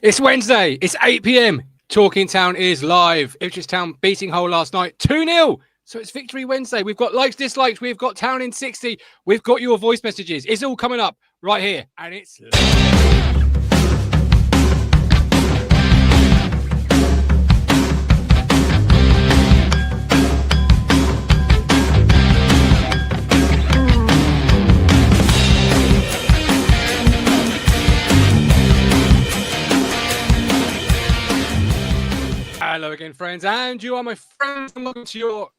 It's Wednesday. It's 8 p.m. Talking Town is live. Ipswich Town beating Hull last night 2-0. So it's Victory Wednesday. We've got likes, dislikes. We've got Town in 60. We've got your voice messages. It's all coming up right here. And it's... Hello again, friends, and you are my friends, and welcome to your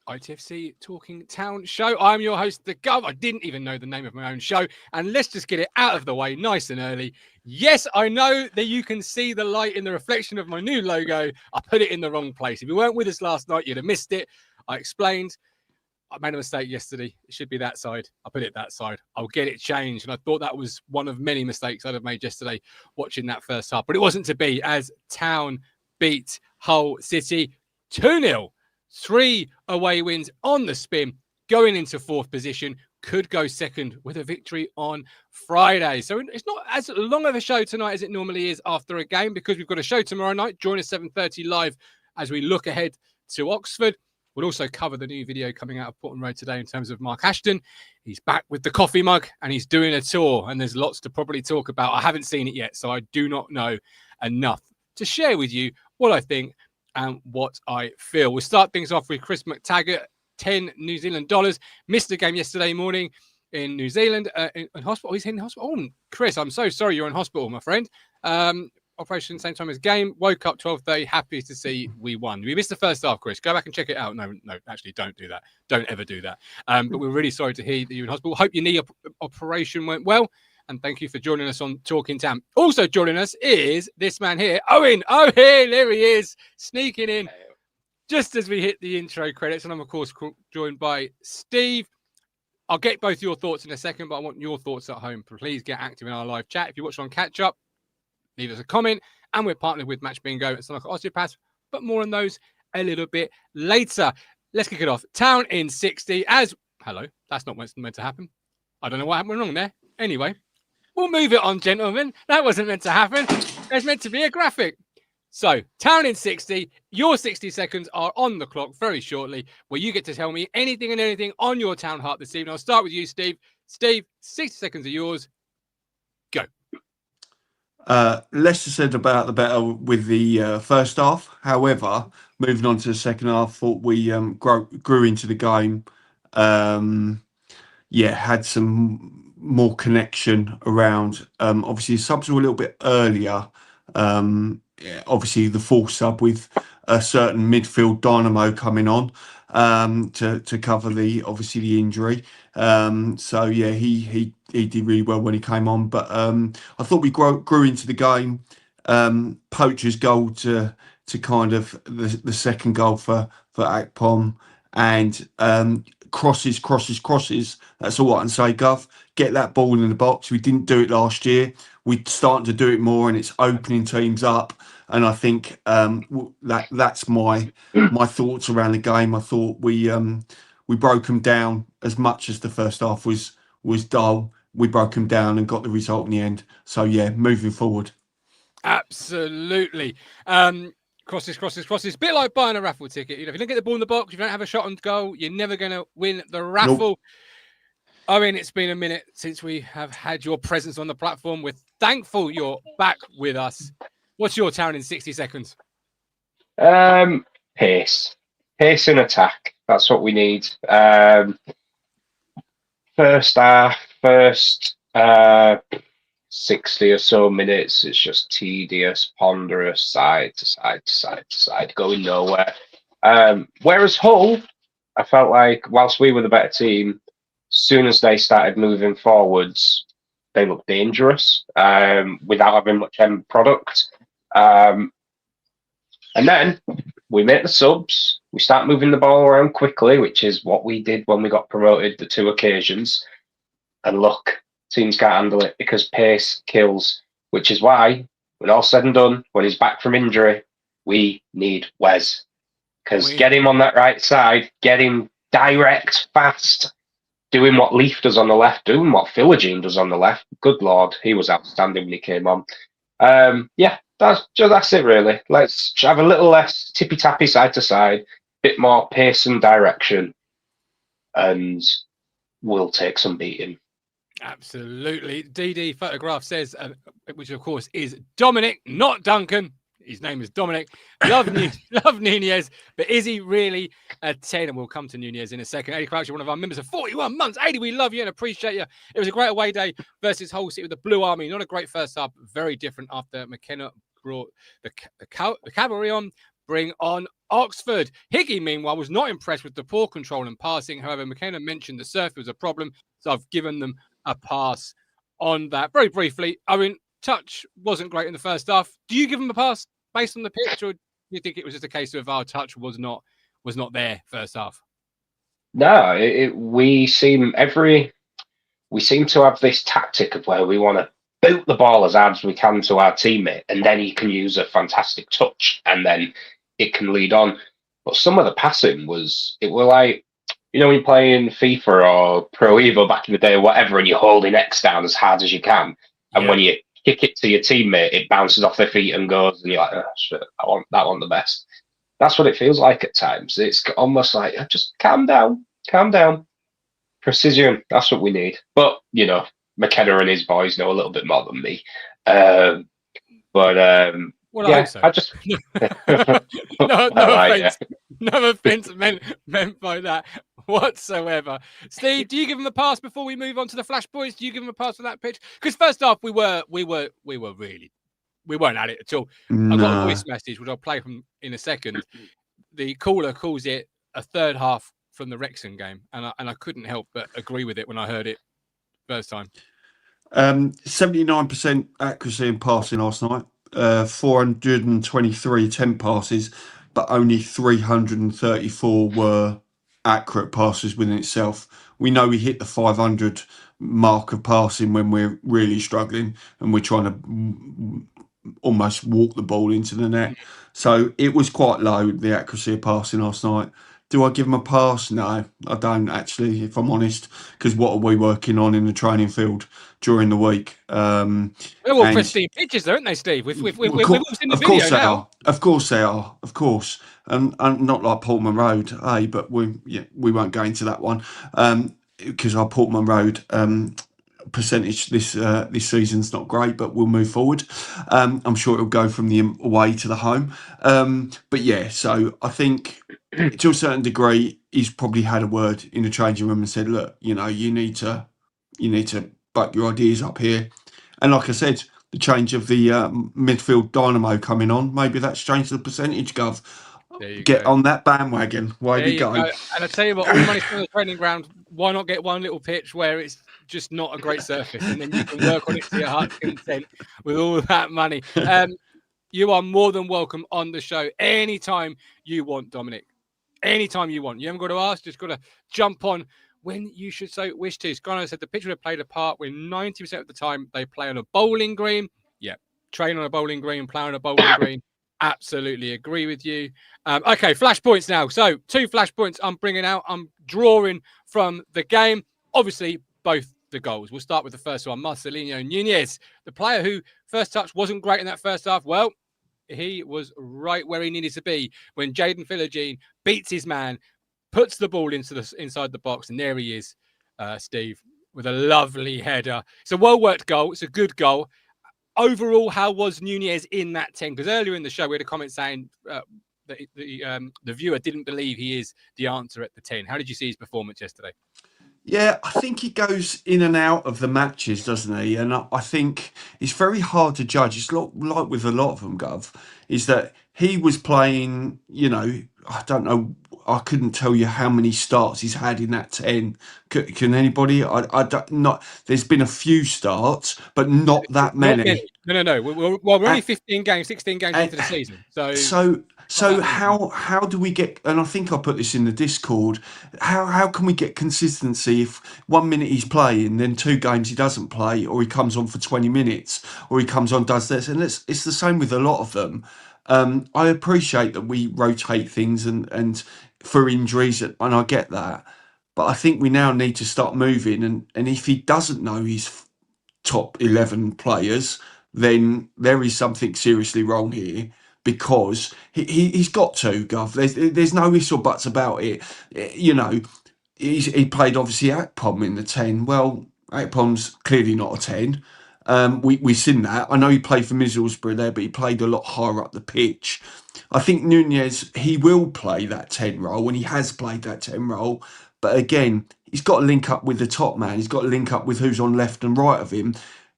ITFC Talking Town show. I'm your host, The Gov. I didn't even know the name of my own show, and let's just get it out of the way nice and early. Yes, I know that you can see the light in the reflection of my new logo. I put it in the wrong place. If you weren't with us last night, you'd have missed it. I explained. I made a mistake yesterday. It should be that side. I put it that side. I'll get it changed. And I thought that was one of many mistakes I'd have made yesterday watching that first half. But it wasn't to be, as Town beat Hull City 2-0. 3 away wins on the spin, going into 4th position, could go second with a victory on Friday. So it's not as long of a show tonight as it normally is after a game, because we've got a show tomorrow night. Join us 7:30 live as we look ahead to Oxford. We'll also cover the new video coming out of Portland Road today in terms of Mark Ashton. He's back with the coffee mug and he's doing a tour, and there's lots to probably talk about. I haven't seen it yet, so I do not know enough to share with you what I think and what I feel. We'll start things off with Chris McTaggart, 10 New Zealand dollars. Missed the game yesterday morning in New Zealand, in hospital. He's in hospital. Oh, Chris, I'm so sorry you're in hospital, my friend. Operation same time as game. Woke up 12:30. Happy to see we won. We missed the first half, Chris. Go back and check it out. No, actually, don't do that. Don't ever do that. But we're really sorry to hear that you're in hospital. Hope your knee operation went well. And thank you for joining us on Talking Town. Also joining us is this man here, Owen. Oh, here, there he is, sneaking in just as we hit the intro credits. And I'm, of course, joined by Steve. I'll get both your thoughts in a second, but I want your thoughts at home. Please get active in our live chat. If you watch on Catch Up, leave us a comment. And we're partnered with Match Bingo and Stowmarket Osteopaths, but more on those a little bit later. Let's kick it off. Town in 60 as... Hello, that's not what's meant to happen. I don't know what happened wrong there. Anyway. We'll move it on, gentlemen. That wasn't meant to happen. There's meant to be a graphic. So, Town in 60. Your 60 seconds are on the clock very shortly, where you get to tell me anything and anything on your Town heart this evening. I'll start with you, Steve. Steve, 60 seconds are yours. Go. Leicester said about the better with the first half. However, moving on to the second half, thought we grew into the game. Had some more connection around. Obviously, the subs were a little bit earlier. Obviously, the full sub with a certain midfield dynamo coming on to cover the injury. He did really well when he came on. But I thought we grew into the game. Poacher's goal to kind of the second goal for Akpom, and crosses. That's all I can say, Gov. Get that ball in the box. We didn't do it last year. We're starting to do it more, and it's opening teams up. And I think that's my thoughts around the game. I thought we broke them down as much as the first half was dull. We broke them down and got the result in the end. So moving forward. Absolutely. Crosses. A bit like buying a raffle ticket. You know, if you don't get the ball in the box, if you don't have a shot on goal, you're never going to win the raffle. Nope. I mean, it's been a minute since we have had your presence on the platform. We're thankful you're back with us. What's your Town in 60 seconds? Pace and attack. That's what we need. First half, 60 or so minutes, it's just tedious, ponderous, side to side, going nowhere. Whereas Hull, I felt like whilst we were the better team, as soon as they started moving forwards, they looked dangerous without having much end product. And then we make the subs, we start moving the ball around quickly, which is what we did when we got promoted the 2 occasions. And look, teams can't handle it because pace kills, which is why, when all said and done, when he's back from injury, we need Wes. Because get him on that right side, get him direct, fast, doing what Leaf does on the left, doing what Philogene does on the left. Good Lord, he was outstanding when he came on. Yeah, that's it really. Let's have a little less tippy tappy side to side, bit more pace and direction, and we'll take some beating. Absolutely. DD Photograph says, which of course is Dominic, not Duncan. His name is Dominic. Love Nunez, but is he really a 10? And we'll come to Nunez in a second. Eddie Crouch, one of our members of 41 months. 80, we love you and appreciate you. It was a great away day versus Hull City with the Blue Army. Not a great first half, very different after McKenna brought the cavalry on. Bring on Oxford. Higgy, meanwhile, was not impressed with the poor control and passing. However, McKenna mentioned the surf was a problem, so I've given them a pass on that. Very briefly, I mean, touch wasn't great in the first half. Do you give them a pass based on the pitch, or do you think it was just a case of our touch was not there first half? No, we seem to have this tactic of where we want to boot the ball as hard as we can to our teammate, and then he can use a fantastic touch, and then it can lead on. But some of the passing it were like, when you're playing FIFA or Pro Evo back in the day or whatever, and you're holding X down as hard as you can, and when you kick it to your teammate, it bounces off their feet and goes, and you're like, oh shit, I want that one the best. That's what it feels like at times. It's almost like, just calm down. Precision, that's what we need. But, McKenna and his boys know a little bit more than me. Well, yeah, so. I just... no offense. No offense meant by that whatsoever. Steve, do you give him a pass before we move on to the Flash Boys? Do you give him a pass for that pitch? Because first off, we weren't at it at all. No. I got a voice message which I'll play from in a second. The caller calls it a third half from the Wrexham game, and I couldn't help but agree with it when I heard it first time. 79% accuracy in passing last night. 423 attempt passes, but only 334 were accurate passes within itself. We know we hit the 500 mark of passing when we're really struggling and we're trying to almost walk the ball into the net. So it was quite low, the accuracy of passing last night. Do I give them a pass? No, I don't actually, if I'm honest, because what are we working on in the training field during the week? They're all pristine pitches, aren't they, Steve? We've all seen the video now. Of course they are. Of course. And not like Portman Road, but we won't go into that one because our Portman Road percentage this season's not great, but we'll move forward. I'm sure it'll go from the away to the home. But yeah, so I think to a certain degree, he's probably had a word in the changing room and said, look, you need to buck your ideas up here. And like I said, the change of the midfield dynamo coming on, maybe that's changed the percentage, Gov. Get on that bandwagon. Why you go? And I tell you what, all the money's on the training ground. Why not get one little pitch where it's just not a great surface, and then you can work on it to your heart's content with all that money. You are more than welcome on the show anytime you want, Dominic. Anytime you want. You haven't got to ask, just got to jump on when you should so wish to. Skyno said the pitch would have played a part when 90% of the time they play on a bowling green. Yeah, train on a bowling green, play on a bowling green. Absolutely agree with you. Okay, flashpoints now. So 2 flashpoints I'm bringing out. I'm drawing from the game. Obviously, both the goals. We'll start with the first one. Marcelino Nunez, the player who first touch wasn't great in that first half. Well, he was right where he needed to be when Jaden Philogene beats his man, puts the ball inside the box, and there he is, Steve, with a lovely header. It's a well-worked goal. It's a good goal. Overall, how was Nunez in that 10? Because earlier in the show, we had a comment saying that the viewer didn't believe he is the answer at the 10. How did you see his performance yesterday? Yeah, I think he goes in and out of the matches, doesn't he? And I think it's very hard to judge. It's like with a lot of them, Gov, is that he was playing, I don't know, I couldn't tell you how many starts he's had in that 10. Can anybody? I don't, not. There's been a few starts, but not that many. No. We're only 15 games, 16 games into the season. So how do we get? And I think I put this in the Discord. How can we get consistency if 1 minute he's playing, then 2 games he doesn't play, or he comes on for 20 minutes, or he comes on does this, and it's the same with a lot of them. I appreciate that we rotate things and for injuries, and I get that, but I think we now need to start moving. And if he doesn't know his top 11 players, then there is something seriously wrong here, because he's got to, Gov. There's no ifs or buts about it. You know, he played obviously Akpom in the 10. Well, Akpom's clearly not a 10. We've seen that. I know he played for Middlesbrough there, but he played a lot higher up the pitch. I think Nunez, he will play that 10 role, and he has played that 10 role. But again, he's got to link up with the top man. He's got to link up with who's on left and right of him.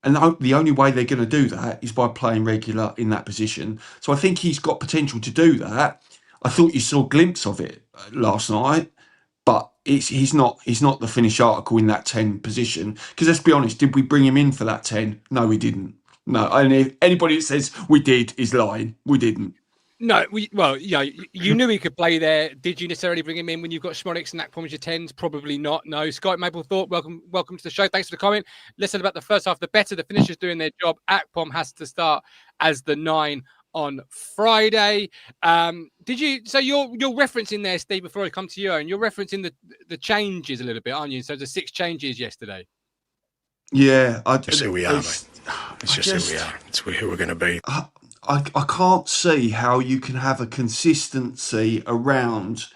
And the only way they're going to do that is by playing regular in that position. So I think he's got potential to do that. I thought you saw a glimpse of it last night, but he's not the finished article in that 10 position. Because let's be honest, did we bring him in for that 10? No, we didn't. No, and if anybody that says we did is lying. We didn't. No, you knew he could play there. Did you necessarily bring him in when you've got Schmonics and Akpom as your 10s? Probably not. No. Scott Maplethorpe, welcome to the show. Thanks for the comment. Listen about the first half. The better the finishers doing their job. Akpom has to start as the 9 on Friday. Did you? So you're referencing there, Steve. Before I come to you, and you're referencing the changes a little bit, aren't you? So the 6 changes yesterday. Yeah, just who we are, mate. It's just who we are. It's who we're going to be. I can't see how you can have a consistency around,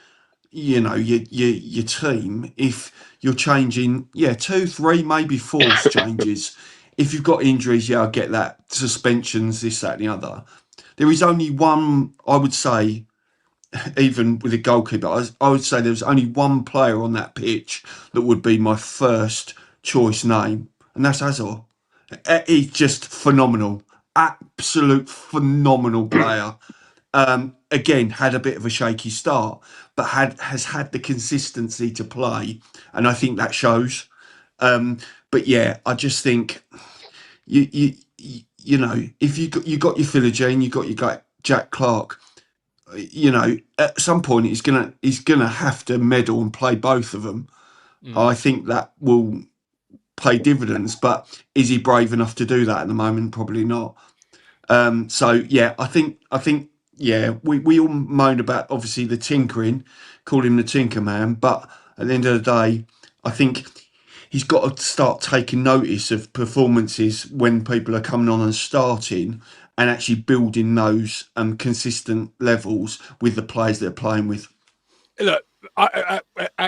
you know, your team if you're changing, 2, 3, maybe 4 changes. If you've got injuries, I get that. Suspensions, this, that, and the other. There is only one, I would say, even with a goalkeeper, I would say there's only one player on that pitch that would be my first choice name, and that's Azor. He's just phenomenal. Absolute phenomenal player. Again, had a bit of a shaky start, but has had the consistency to play, and I think that shows. But yeah, I just think you know, if you got your Philogene, you got your Jack Clark, you know, at some point he's gonna have to medal and play both of them. I think that will pay dividends, but is he brave enough to do that at the moment? Probably not. So yeah, I think we all moan about obviously the tinkering, call him the Tinker Man, but at the end of the day, I think he's got to start taking notice of performances when people are coming on and starting, and actually building those consistent levels with the players they're playing with. Look, at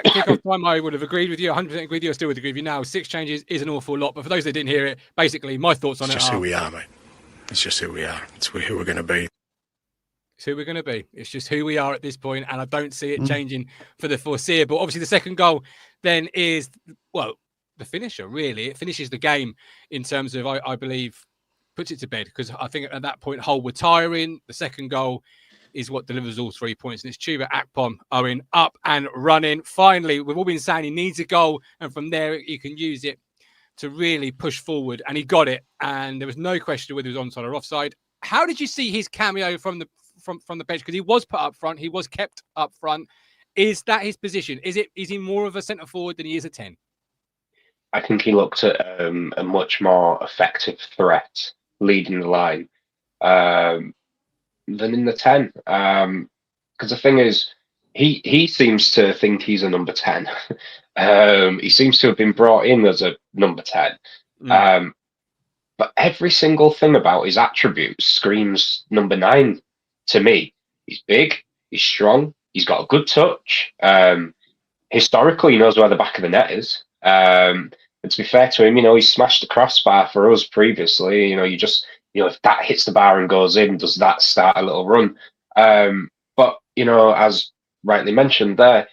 kick-off time, I would have agreed with you, 100% agreed with you. I still would agree with you now. 6 changes is an awful lot, but for those that didn't hear it, basically my thoughts on it's it just are... who we are, mate. It's just who we are. It's who we're going to be. It's who we're going to be. It's just who we are at this point, and I don't see it changing for the foreseeable. Obviously, the second goal then is, well, the finisher, really. It finishes the game in terms of, I believe, puts it to bed, because I think at that point, Hull were tiring. The second goal is what delivers all 3 points, and it's Chuba Akpom, Owen, up and running. Finally, we've all been saying he needs a goal, and from there, you can use it to really push forward, and he got it, and there was no question whether he was onside or offside. How did you see his cameo from the bench? Because he was put up front, he was kept up front. Is that his position? Is he more of a centre forward than he is a 10? I think he looked at a much more effective threat leading the line than in the 10. Because the thing is, he seems to think he's a number 10. He seems to have been brought in as a number 10. But every single thing about his attributes screams number 9 to me. He's big, he's strong, he's got a good touch. Historically, he knows where the back of the net is. And to be fair to him, you know, he smashed the crossbar for us previously. You know, if that hits the bar and goes in, does that start a little run? But, you know, as rightly mentioned there,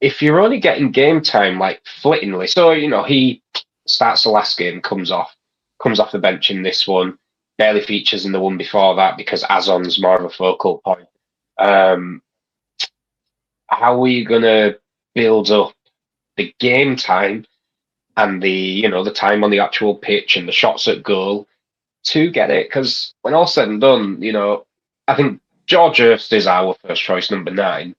if you're only getting game time like flittingly, so, you know, he starts the last game, comes off the bench in this one, barely features in the one before that because Azon's more of a focal point. How are you going to build up the game time and the time on the actual pitch and the shots at goal to get it? Because when all's said and done, you know, I think George Hurst is our first choice number 9.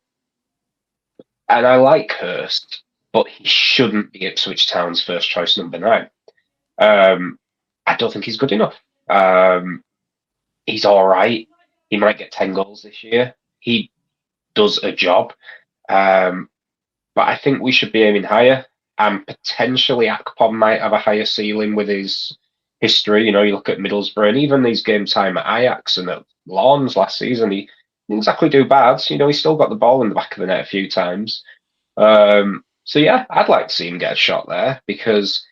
And I like Hurst, but he shouldn't be Ipswich Town's first choice number 9. I don't think he's good enough. He's all right. He might get 10 goals this year. He does a job. But I think we should be aiming higher. And potentially Akpom might have a higher ceiling with his history. You know, you look at Middlesbrough and even these game time at Ajax and at Lawns last season, he didn't exactly do bad. You know, he still got the ball in the back of the net a few times. So yeah, I'd like to see him get a shot there because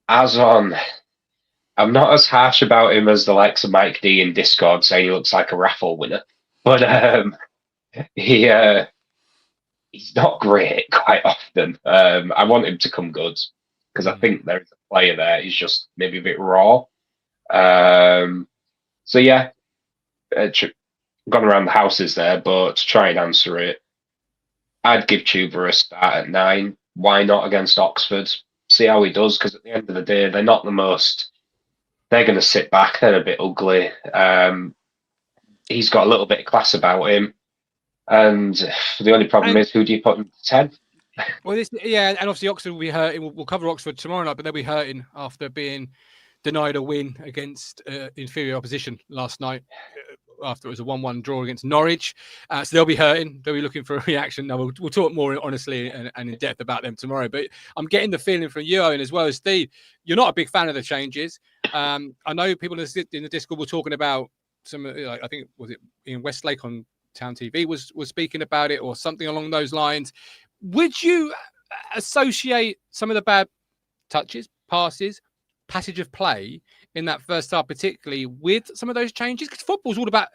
I'm not as harsh about him as the likes of Mike D in Discord saying he looks like a raffle winner, but he he's not great quite often. I want him to come good because I think there is a player there. He's just maybe a bit raw. So yeah, gone around the houses there, but to try and answer it, I'd give Tuber a start at 9. Why not against Oxford? See how he does, because at the end of the day, they're not the most. They're going to sit back. They're a bit ugly. He's got a little bit of class about him. And the only problem is, who do you put in 10? Well, and obviously Oxford will be hurting. We'll cover Oxford tomorrow night, but they'll be hurting after being denied a win against inferior opposition last night. After it was a 1-1 draw against Norwich. So they'll be hurting. They'll be looking for a reaction. Now, we'll talk more honestly and in depth about them tomorrow. But I'm getting the feeling from you, Owen, as well as Steve, you're not a big fan of the changes. I know people in the Discord were talking about some, I think, was it Ian Westlake on Town TV was speaking about it or something along those lines. Would you associate some of the bad touches, passes, passage of play in that first half, particularly with some of those changes? Because football's all about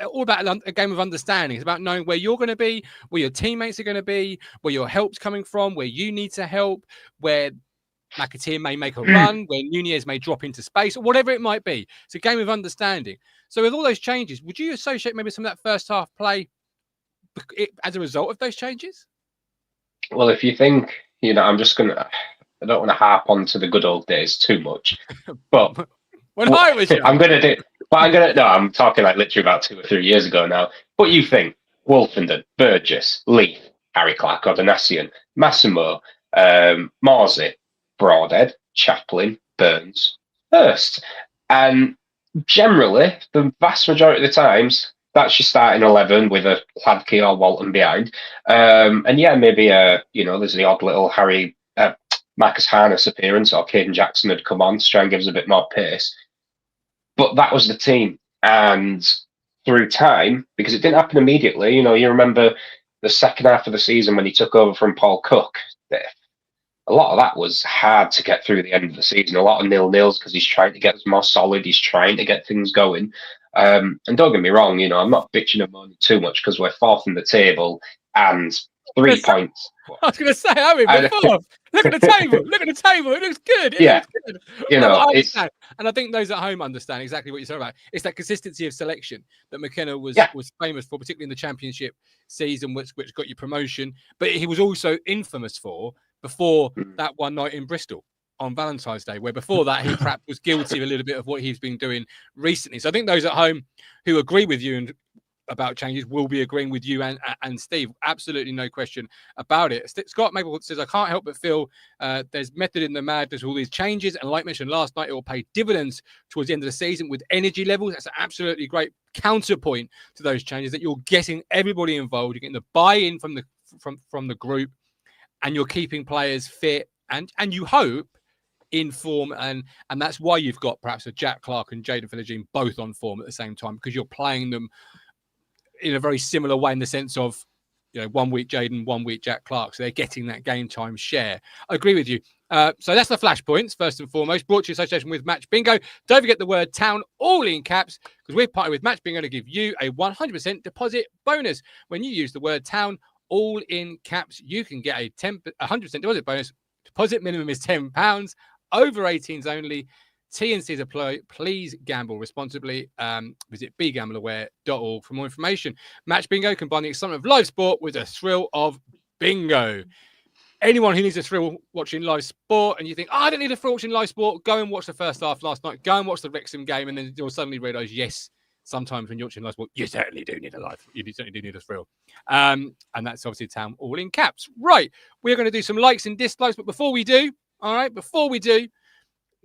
a game of understanding. It's about knowing where you're going to be, where your teammates are going to be, where your help's coming from, where you need to help, where McAteer may make a run, where Nunez may drop into space, or whatever it might be. It's a game of understanding. So with all those changes, would you associate maybe some of that first half play as a result of those changes? Well, if you think, I don't want to harp on to the good old days too much, but I was young. I'm talking like literally about 2 or 3 years ago now. But you think Wolfenden, Burgess, Leith, Harry Clark, Odonassian, Massimo, Morsey, Broadhead, Chaplin, Burns, Hurst. And generally, the vast majority of the times, that's your starting 11 with a Hladky or Walton behind. And yeah, maybe, there's the odd little Marcus Harness appearance, or Caden Jackson had come on to try and give us a bit more pace. But that was the team. And through time, because it didn't happen immediately, you remember the second half of the season when he took over from Paul Cook, a lot of that was hard to get through the end of the season. A lot of 0-0s because he's trying to get us more solid. He's trying to get things going. And don't get me wrong, I'm not bitching and moaning too much because we're 4th in the table and 3 points. I was going to say, we're 4th. Look at the table. Look at the table. It looks good. Looks good. And I think those at home understand exactly what you're talking about. It's that consistency of selection that McKenna was famous for, particularly in the championship season, which got you promotion. But he was also infamous for before that one night in Bristol on Valentine's Day, where before that he perhaps was guilty of a little bit of what he's been doing recently. So I think those at home who agree with you and about changes will be agreeing with you and Steve. Absolutely no question about it. Scott Maple says, I can't help but feel there's method in the madness, all these changes. And like mentioned last night, it will pay dividends towards the end of the season with energy levels. That's an absolutely great counterpoint to those changes, that you're getting everybody involved. You're getting the buy-in from the group, and you're keeping players fit and you hope in form, and that's why you've got perhaps a Jack Clark and Jaden Philogene both on form at the same time, because you're playing them in a very similar way in the sense of, 1 week Jaden, 1 week Jack Clark. So they're getting that game time share. I agree with you. So that's the flashpoints, first and foremost, brought to you in association with Match Bingo. Don't forget the word town, all in caps, because we're partnered with Match Bingo to give you a 100% deposit bonus. When you use the word town, all in caps, you can get a 100% deposit bonus. Deposit minimum is £10, over 18s only. T&Cs apply. Please gamble responsibly. Visit begambleaware.org for more information. Match Bingo, combine the excitement of live sport with the thrill of bingo. Anyone who needs a thrill watching live sport and you think, I don't need a thrill watching live sport, go and watch the first half last night. Go and watch the Wrexham game, and then you'll suddenly realise, yes, sometimes when you're watching live sport, you certainly do need a thrill. And that's obviously Town, all in caps. Right, we're going to do some likes and dislikes, but before we do,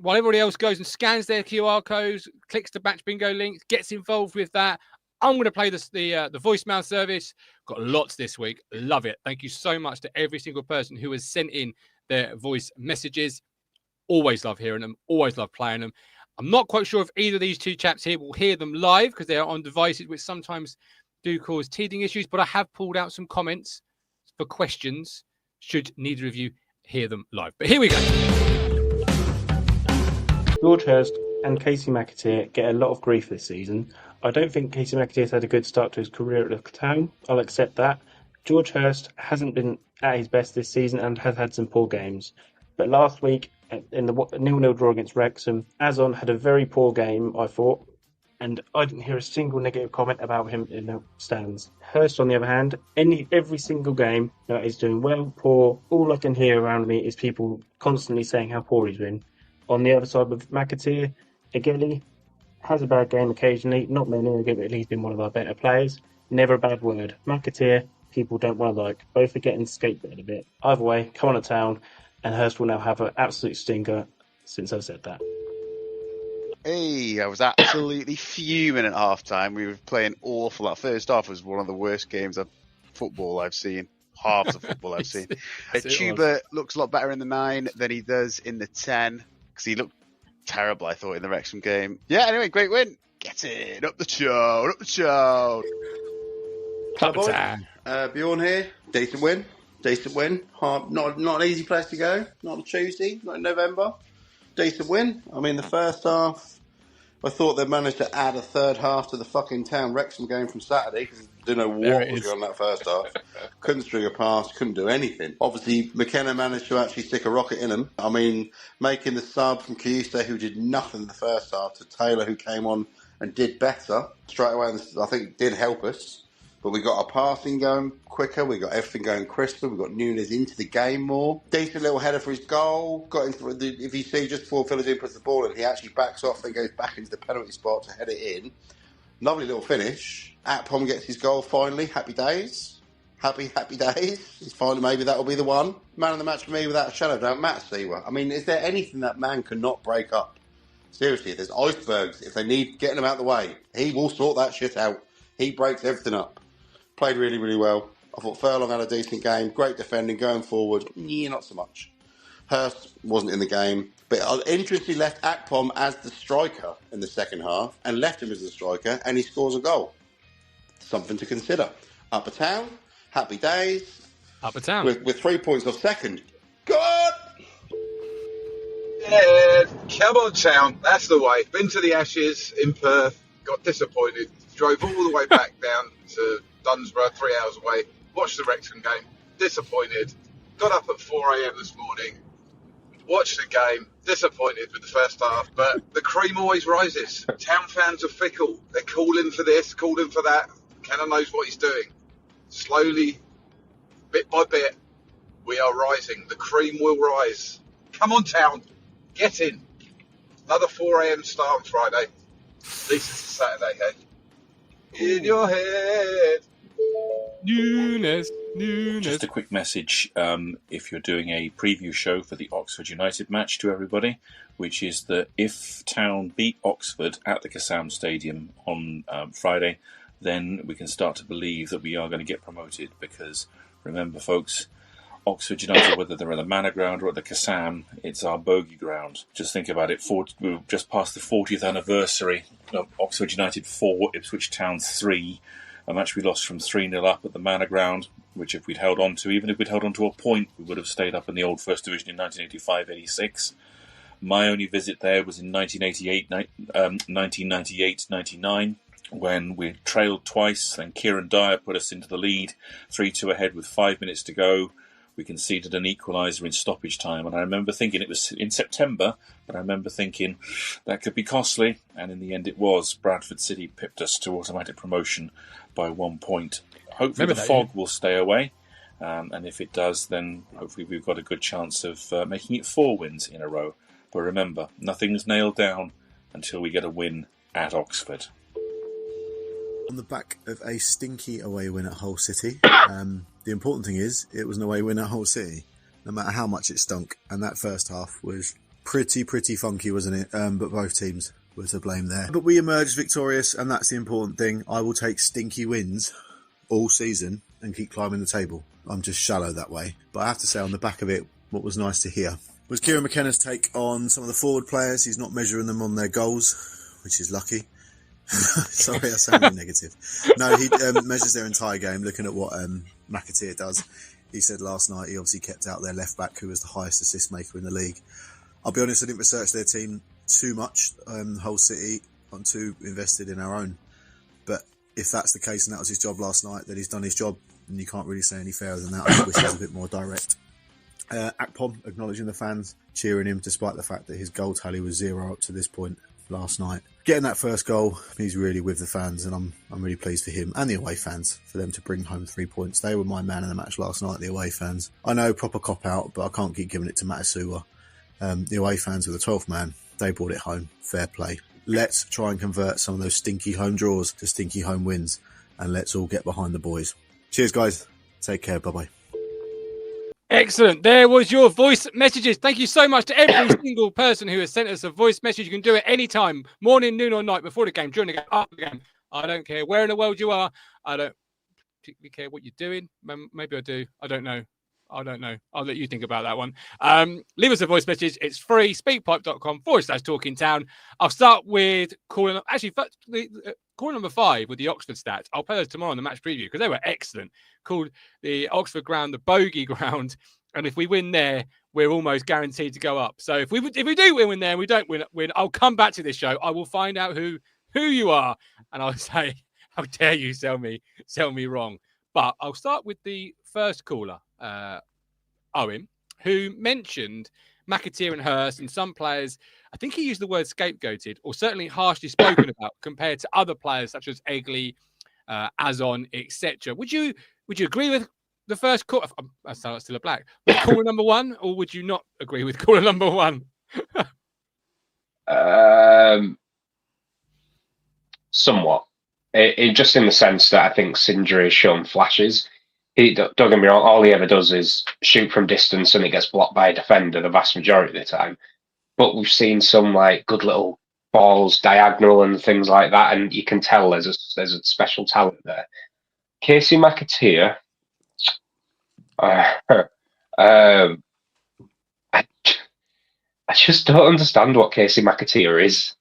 while everybody else goes and scans their QR codes, clicks the Match Bingo links, gets involved with that, I'm going to play the voicemail service. Got lots this week. Love it. Thank you so much to every single person who has sent in their voice messages. Always love hearing them. Always love playing them. I'm not quite sure if either of these two chaps here will hear them live because they are on devices which sometimes do cause teething issues, but I have pulled out some comments for questions should neither of you hear them live. But here we go. George Hurst and Casey McAteer get a lot of grief this season. I don't think Casey McAteer's had a good start to his career at the town. I'll accept that. George Hurst hasn't been at his best this season and has had some poor games. But last week, in the 0-0 draw against Wrexham, Azon had a very poor game, I thought, and I didn't hear a single negative comment about him in the stands. Hurst, on the other hand, every single game that he's doing well, poor, all I can hear around me is people constantly saying how poor he's been. On the other side with McAteer, Egeli has a bad game occasionally, not many, but he's been one of our better players. Never a bad word. McAteer, people don't want to like. Both are getting scapegoated a bit. Either way, come on to town, and Hurst will now have an absolute stinker since I've said that. Hey, I was absolutely fuming at half-time. We were playing awful. That first half was one of the worst games of football I've seen. Half the football I've seen. Tuba looks a lot better in the 9 than he does in the 10, because he looked terrible, I thought, in the Wrexham game. Yeah, anyway, great win. Get it. Up the show. Up the show. Bjorn here. Decent win. Decent win. Not an easy place to go. Not on Tuesday. Not in November. Decent win. I mean, the first half, I thought they managed to add a third half to the fucking Town Wrexham game from Saturday because I didn't know what was going on that first half. Couldn't string a pass, couldn't do anything. Obviously, McKenna managed to actually stick a rocket in them. I mean, making the sub from Kiyuste, who did nothing in the first half, to Taylor, who came on and did better straight away, I think did help us. But we got our passing going quicker. We got everything going crisper. We got Nunes into the game more. Decent little header for his goal. Got into if you see just before Philodine puts the ball in, he actually backs off and goes back into the penalty spot to head it in. Lovely little finish. Atpom gets his goal finally. Happy days. Happy days. He's finally, maybe that'll be the one. Man of the match for me without a shadow of doubt, Matt Seawer. I mean, is there anything that man cannot break up? Seriously, if there's icebergs, if they need getting them out of the way, he will sort that shit out. He breaks everything up. Played really, really well. I thought Furlong had a decent game. Great defending, going forward. Yeah, not so much. Hurst wasn't in the game. But I interestingly left Akpom as the striker in the second half and left him as the striker, and he scores a goal. Something to consider. Upper Town, happy days. Upper Town. With 3 points off second. Go on! Yeah, come on, Town. That's the way. Been to the Ashes in Perth. Got disappointed. Drove all the way back down to Dunsborough, 3 hours away. Watched the Wrexham game. Disappointed. Got up at 4 a.m. this morning. Watched the game. Disappointed with the first half. But the cream always rises. Town fans are fickle. They're calling for this, calling for that. Kenner knows what he's doing. Slowly, bit by bit, we are rising. The cream will rise. Come on, Town. Get in. Another 4 a.m. start on Friday. At least it's a Saturday, hey? In your head. Nunes. Just a quick message, if you're doing a preview show for the Oxford United match to everybody, which is that if Town beat Oxford at the Kassam Stadium on Friday, then we can start to believe that we are going to get promoted, because remember, folks, Oxford United, whether they're at the Manor Ground or at the Kassam, it's our bogey ground. Just think about it. We're just past the 40th anniversary of Oxford United 4, Ipswich Town 3, a match we lost from 3-0 up at the Manor Ground, which if we'd held on to, even if we'd held on to a point, we would have stayed up in the old First Division in 1985-86. My only visit there was in 1998-99, when we trailed twice, and Kieran Dyer put us into the lead, 3-2 ahead with 5 minutes to go. We conceded an equaliser in stoppage time, and I remember thinking, it was in September, but I remember thinking that could be costly, and in the end it was. Bradford City pipped us to automatic promotion by 1 point. Hopefully the fog will stay away, and if it does, then hopefully we've got a good chance of making it 4 wins in a row. But remember, nothing's nailed down until we get a win at Oxford. On the back of a stinky away win at Hull City, the important thing is it was an away win at Hull City, no matter how much it stunk. And that first half was pretty funky, wasn't it? But both teams were to blame there. But we emerged victorious, and that's the important thing. I will take stinky wins all season and keep climbing the table. I'm just shallow that way. But I have to say, on the back of it, what was nice to hear was Kieran McKenna's take on some of the forward players. He's not measuring them on their goals, which is lucky. Sorry, I sounded negative. No, he measures their entire game, looking at what McAteer does. He said last night he obviously kept out their left back, who was the highest assist maker in the league. I'll be honest, I didn't research their team too much. Hull City, I'm too invested in our own. But if that's the case and that was his job last night, then he's done his job, and you can't really say any fairer than that. I wish he was a bit more direct. Akpom acknowledging the fans, cheering him despite the fact that his goal tally was 0 up to this point last night. Getting that first goal, he's really with the fans, and I'm really pleased for him and the away fans for them to bring home 3 points. They were my man of the match last night, the away fans. I know, proper cop-out, but I can't keep giving it to Matasuwa. The away fans were the 12th man. They brought it home. Fair play. Let's try and convert some of those stinky home draws to stinky home wins, and let's all get behind the boys. Cheers, guys. Take care. Bye-bye. Excellent. There was your voice messages. Thank you so much to every single person who has sent us a voice message. You can do it anytime, morning, noon, or night, before the game, during the game, after the game. I don't care where in the world you are. I don't particularly care what you're doing. Maybe I do. I don't know. I'll let you think about that one. Leave us a voice message. It's free. speakpipe.com/talking town. I'll start with calling. Actually, call number 5 with the Oxford stats. I'll play those tomorrow on the match preview because they were excellent. Called the Oxford ground the bogey ground, and if we win there, we're almost guaranteed to go up. So if we do win there and we don't win, I'll come back to this show. I will find out who you are, and I'll say, how dare you sell me wrong. But I'll start with the first caller, Owen, who mentioned McAteer and Hurst and some players. I think he used the word scapegoated, or certainly harshly spoken about compared to other players such as Egley, Azon, etc. Would you agree with the first caller? I sound still a black. With caller number 1, or would you not agree with caller number 1? Somewhat. Just in the sense that I think Sindri has shown flashes. Don't get me wrong, all he ever does is shoot from distance and it gets blocked by a defender the vast majority of the time. But we've seen some like good little balls diagonal and things like that, and you can tell there's a special talent there. Casey McAteer, I just don't understand what Casey McAteer is.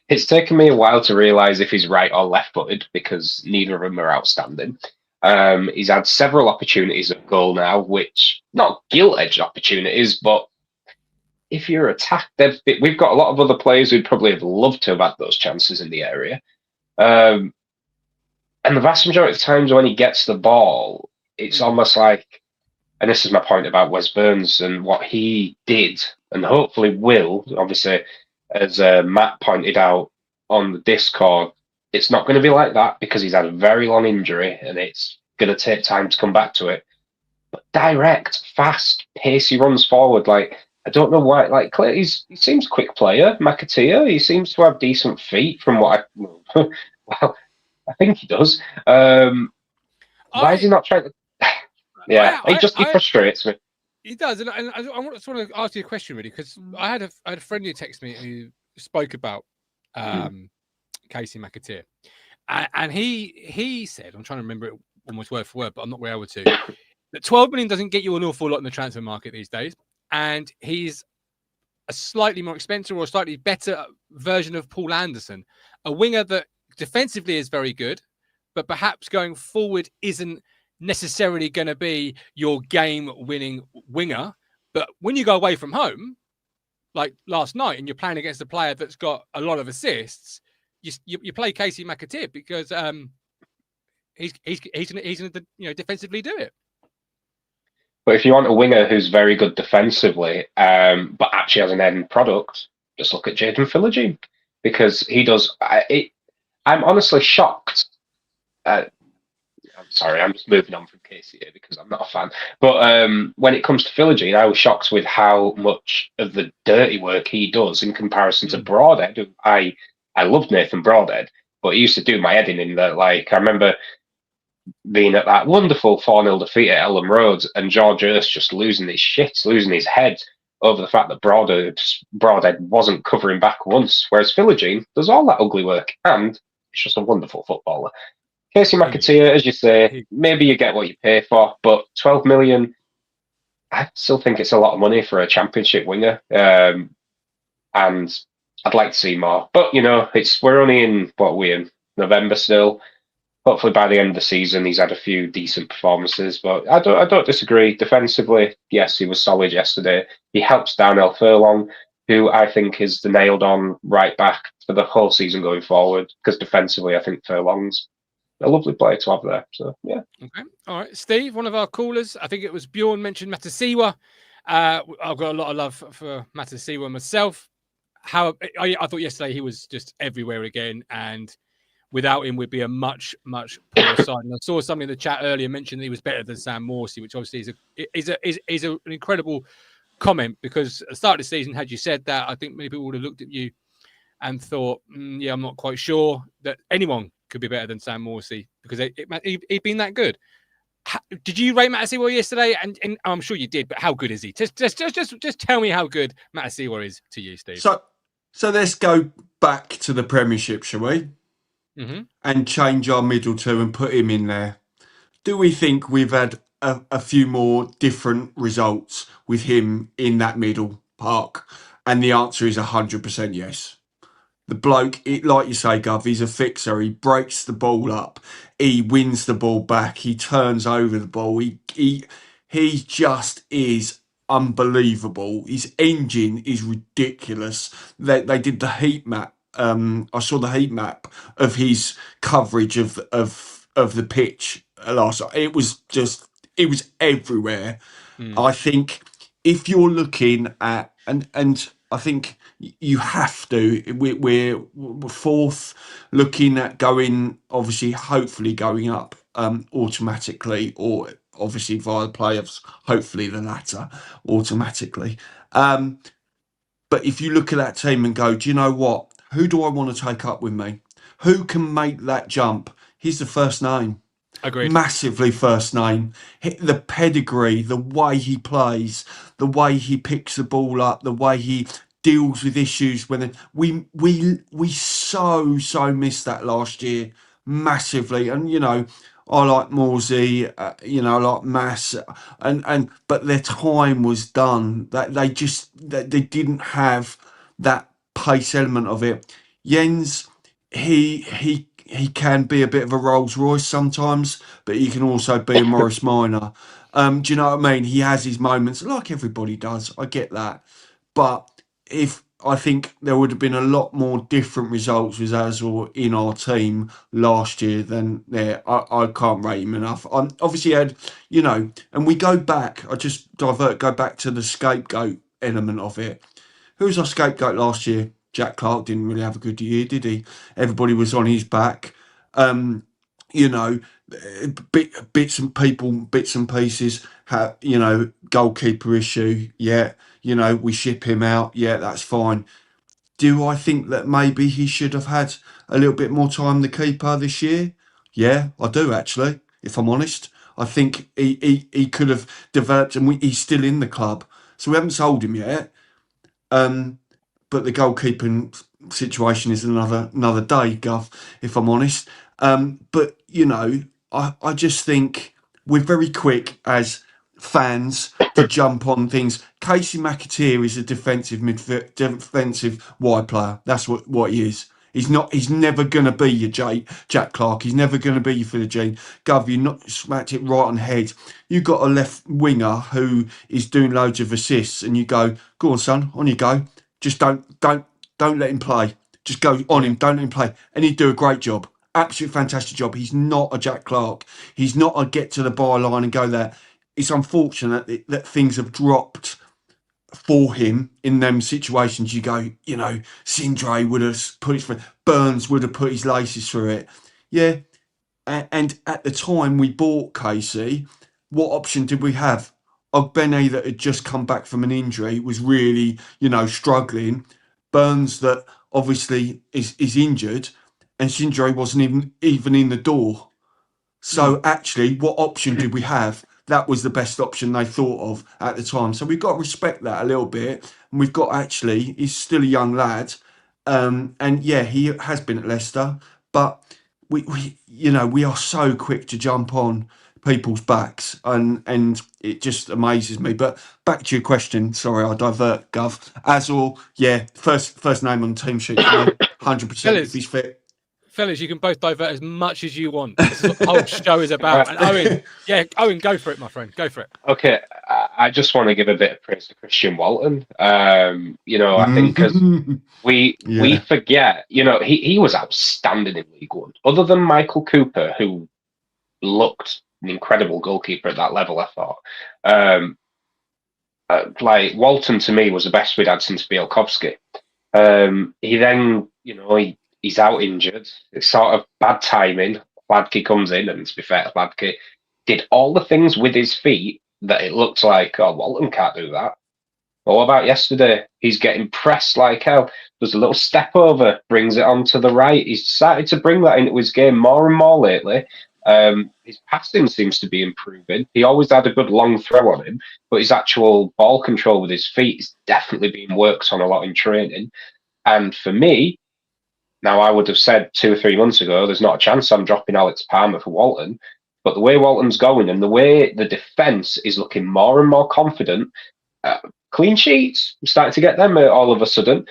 It's taken me a while to realise if he's right or left-footed because neither of them are outstanding. He's had several opportunities at goal now, which not gilt-edged opportunities, but if you're attacked, we've got a lot of other players who'd probably have loved to have had those chances in the area. And the vast majority of times when he gets the ball, it's almost like, and this is my point about Wes Burns and what he did, and hopefully will, obviously, as Matt pointed out on the Discord, it's not going to be like that because he's had a very long injury and it's going to take time to come back to it. But direct, fast, pacey runs forward. Like, I don't know why. Like, he seems a quick player, McAteer. He seems to have decent feet from what well, I think he does. Why is he not trying to? Yeah, he frustrates me. He does, and I just want to ask you a question, really, because I had a friend who texted me who spoke about Casey McAteer, and he said, I'm trying to remember it almost word for word, but I'm not able to, that 12 million doesn't get you an awful lot in the transfer market these days, and he's a slightly more expensive or a slightly better version of Paul Anderson, a winger that defensively is very good, but perhaps going forward isn't necessarily going to be your game-winning winger. But when you go away from home, like last night, and you're playing against a player that's got a lot of assists, you play Casey McAteer because he's going to defensively do it. But if you want a winger who's very good defensively, but actually has an end product, just look at Jaden Philogene, because he does. I'm honestly shocked. I'm sorry, I'm just moving on from Casey here because I'm not a fan. But when it comes to Philogene, I was shocked with how much of the dirty work he does in comparison to Broadhead. I loved Nathan Broadhead, but he used to do my head in that. Like, I remember being at that wonderful 4-0 defeat at Ellen Road and George Hurst just losing his head over the fact that Broadhead wasn't covering back once, whereas Philogene does all that ugly work, and he's just a wonderful footballer. Casey McAteer, as you say, maybe you get what you pay for, but 12 million, I still think it's a lot of money for a Championship winger, and I'd like to see more. But we're only in November still. Hopefully by the end of the season, he's had a few decent performances. But I don't disagree. Defensively, yes, he was solid yesterday. He helps Darnell Furlong, who I think is the nailed-on right back for the whole season going forward. Because defensively, I think Furlong's a lovely player to have there. So yeah. Okay. All right, Steve, one of our callers. I think it was Bjorn mentioned Matasiwa. I've got a lot of love for Matasiwa myself. I thought yesterday he was just everywhere again, and without him, we'd be a much, much poorer side. And I saw something in the chat earlier mentioned that he was better than Sam Morsey, which obviously is an incredible comment, because at the start of the season, had you said that, I think many people would have looked at you and thought, yeah, I'm not quite sure that anyone could be better than Sam Morsey, because he'd been that good. Did you rate Matasiwa yesterday? And I'm sure you did, but how good is he? Just tell me how good Matasiwa is to you, Steve. So let's go back to the Premiership, shall we? Mm-hmm. And change our middle two and put him in there. Do we think we've had a few more different results with him in that middle park? And the answer is 100% yes. The bloke, like you say, Gov, he's a fixer. He breaks the ball up. He wins the ball back. He turns over the ball. He just is unbelievable. His engine is ridiculous. They did the heat map. I saw the heat map of his coverage of the pitch last night. It was everywhere. I think if you're looking at and I think you have to. We're fourth, looking at going, obviously, hopefully going up automatically, or obviously via the playoffs, hopefully the latter, automatically. But if you look at that team and go, do you know what? Who do I want to take up with me? Who can make that jump? He's the first name. Agreed. Massively first name. The pedigree, the way he plays, the way he picks the ball up, the way he deals with issues when we so missed that last year massively. And I like Morsey, I like Mass, but their time was done. That they didn't have that pace element of it. Jens, he can be a bit of a Rolls Royce sometimes, but he can also be a Morris Minor. Do you know what I mean? He has his moments, like everybody does. I get that, but I think there would have been a lot more different results with Azor in our team last year than there. I can't rate him enough. I'm obviously had, and we go back. I just go back to the scapegoat element of it. Who was our scapegoat last year? Jack Clark didn't really have a good year, did he? Everybody was on his back. Bits and pieces. Goalkeeper issue. Yeah, we ship him out. Yeah, that's fine. Do I think that maybe he should have had a little bit more time, the keeper, this year? Yeah, I do actually, if I'm honest. I think he could have developed, and he's still in the club. So we haven't sold him yet. But the goalkeeping situation is another day, Gov, if I'm honest. But I just think we're very quick as fans to jump on things. Casey McAteer is a defensive wide player. That's what he is. He's never going to be your Jack Clark. He's never going to be your Philip Jean. Gov, you not smacked it right on the head. You got a left winger who is doing loads of assists, and you go on, son, on you go. Just don't let him play. Just go on him. Don't let him play, and he'd do a great job. Absolute fantastic job. He's not a Jack Clark. He's not a get to the byline and go there. It's unfortunate that things have dropped for him in them situations. You go, Sindre would have put his Burns would have put his laces through it. Yeah, and at the time we bought Casey, what option did we have? Ogbene, that had just come back from an injury, was really, struggling. Burns, that obviously is injured, and Sindre wasn't even in the door. So actually, what option did we have? That was the best option they thought of at the time. So we've got to respect that a little bit. And we've got he's still a young lad. And yeah, he has been at Leicester. But we are so quick to jump on people's backs, and it just amazes me. But back to your question. Sorry, I divert, Gov. Azor, yeah, first name on the team sheet for me, 100% if he's fit. Fellas, you can both divert as much as you want. This is what the whole show is about. And Owen, go for it, my friend. Go for it. Okay, I just want to give a bit of praise to Christian Walton. I think because we forget, he was outstanding in League One. Other than Michael Cooper, who looked an incredible goalkeeper at that level, I thought. Walton to me was the best we'd had since Bielkowski. He then, he's out injured. It's sort of bad timing. Hladky comes in, and to be fair to Hladky, did all the things with his feet that it looked like, oh, Walton can't do that. Well, what about yesterday? He's getting pressed like hell. There's a little step over, brings it onto the right. He's started to bring that into his game more and more lately. His passing seems to be improving. He always had a good long throw on him, but his actual ball control with his feet is definitely being worked on a lot in training. And for me, now I would have said 2 or 3 months ago, there's not a chance I'm dropping Alex Palmer for Walton. But the way Walton's going and the way the defence is looking more and more confident, clean sheets, I'm starting to get them all of a sudden.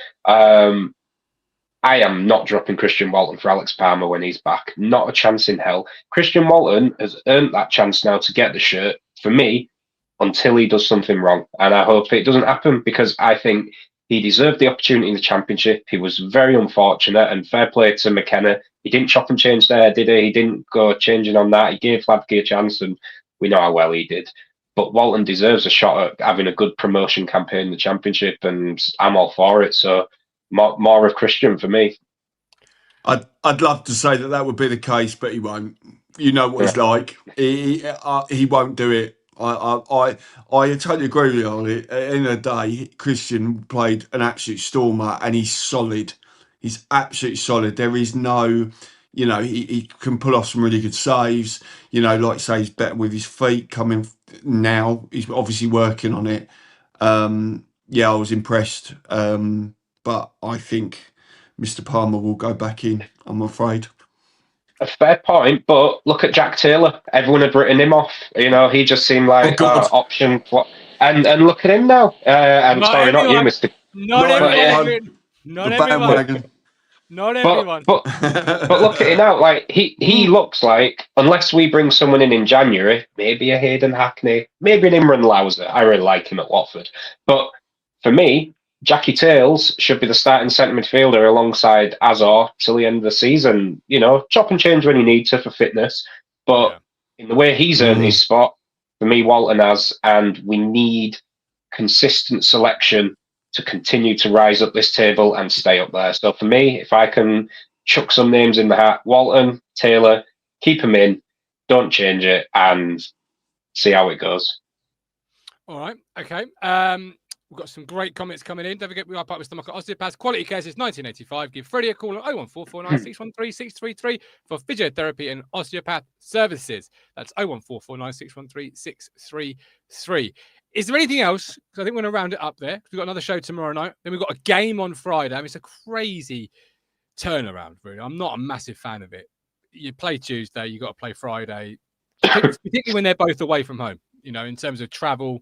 I am not dropping Christian Walton for Alex Palmer when he's back. Not a chance in hell. Christian Walton has earned that chance now to get the shirt, for me, until he does something wrong. And I hope it doesn't happen, because I think he deserved the opportunity in the Championship. He was very unfortunate, and fair play to McKenna. He didn't chop and change there, did he? He didn't go changing on that. He gave Hladky a chance, and we know how well he did. But Walton deserves a shot at having a good promotion campaign in the Championship, and I'm all for it. So more of Christian for me. I'd love to say that would be the case, but he won't. You know what he's like. He won't do it. I totally agree with you on it. At the end of the day, Christian played an absolute stormer, and he's solid. He's absolutely solid. There is no, he can pull off some really good saves. Like I say, he's better with his feet coming now. He's obviously working on it. I was impressed. But I think Mr. Palmer will go back in, I'm afraid. A fair point, but look at Jack Taylor. Everyone had written him off. He just seemed like option. And look at him now. I'm sorry, not you, Mr. Not everyone. Not everyone. Not everyone. But look at him now. Like he looks like, unless we bring someone in January, maybe a Hayden Hackney, maybe an Imran Louser. I really like him at Watford. But for me, Jackie Tales should be the starting centre midfielder alongside Azor till the end of the season. Chop and change when he needs to for fitness. But in the way he's earned his spot, for me, Walton has, and we need consistent selection to continue to rise up this table and stay up there. So for me, if I can chuck some names in the hat, Walton, Taylor, keep them in, don't change it, and see how it goes. All right. Okay. We've got some great comments coming in. Don't forget, we are part of Stowmarket Osteopaths. Quality care since 1985. Give Freddie a call on 01449 613 633 for physiotherapy and osteopath services. That's 01449 613 633. Is there anything else? Because I think we're going to round it up there. We've got another show tomorrow night. Then we've got a game on Friday. It's a crazy turnaround, really. I'm not a massive fan of it. You play Tuesday, you got to play Friday, particularly when they're both away from home, in terms of travel.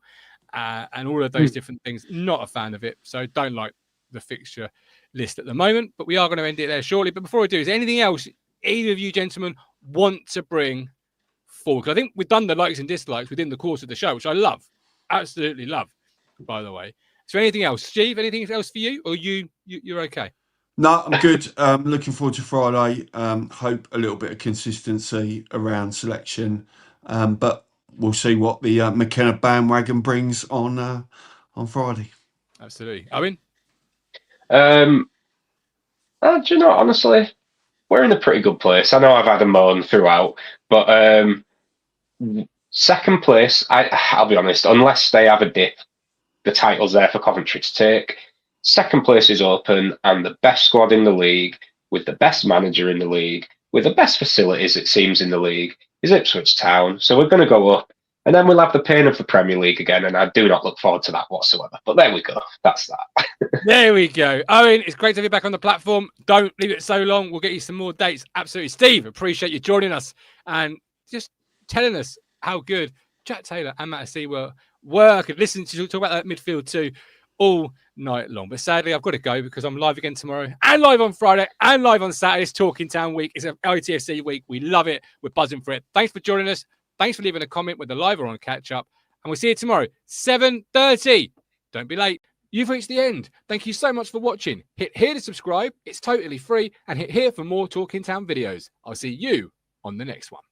And all of those different things. Not a fan of it. So don't like the fixture list at the moment. But we are going to end it there shortly. But before we do, is there anything else either of you gentlemen want to bring forward? Because I think we've done the likes and dislikes within the course of the show, which I love. Absolutely love, by the way. Is there anything else? Steve, anything else for you? Or you're okay? No, I'm good. Looking forward to Friday. Hope a little bit of consistency around selection. But we'll see what the McKenna bandwagon brings on Friday. Absolutely. Owen? Do you know, honestly, we're in a pretty good place. I know I've had a moan throughout, but second place, I'll be honest, unless they have a dip, the title's there for Coventry to take. Second place is open, and the best squad in the league, with the best manager in the league, with the best facilities, it seems, in the league, is Ipswich Town. So we're going to go up, and then we'll have the pain of the Premier League again, and I do not look forward to that whatsoever. But there we go. That's that. There we go. Owen, it's great to have you back on the platform. Don't leave it so long. We'll get you some more dates. Absolutely. Steve, appreciate you joining us and just telling us how good Jack Taylor and Matty were. I could listen to talk about that midfield too all night long. But sadly, I've got to go because I'm live again tomorrow and live on Friday and live on Saturday. It's Talking Town week. It's an ITFC week. We love it. We're buzzing for it. Thanks for joining us. Thanks for leaving a comment with the live or on catch up. And we'll see you tomorrow, 7:30. Don't be late. You've reached the end. Thank you so much for watching. Hit here to subscribe. It's totally free. And hit here for more Talking Town videos. I'll see you on the next one.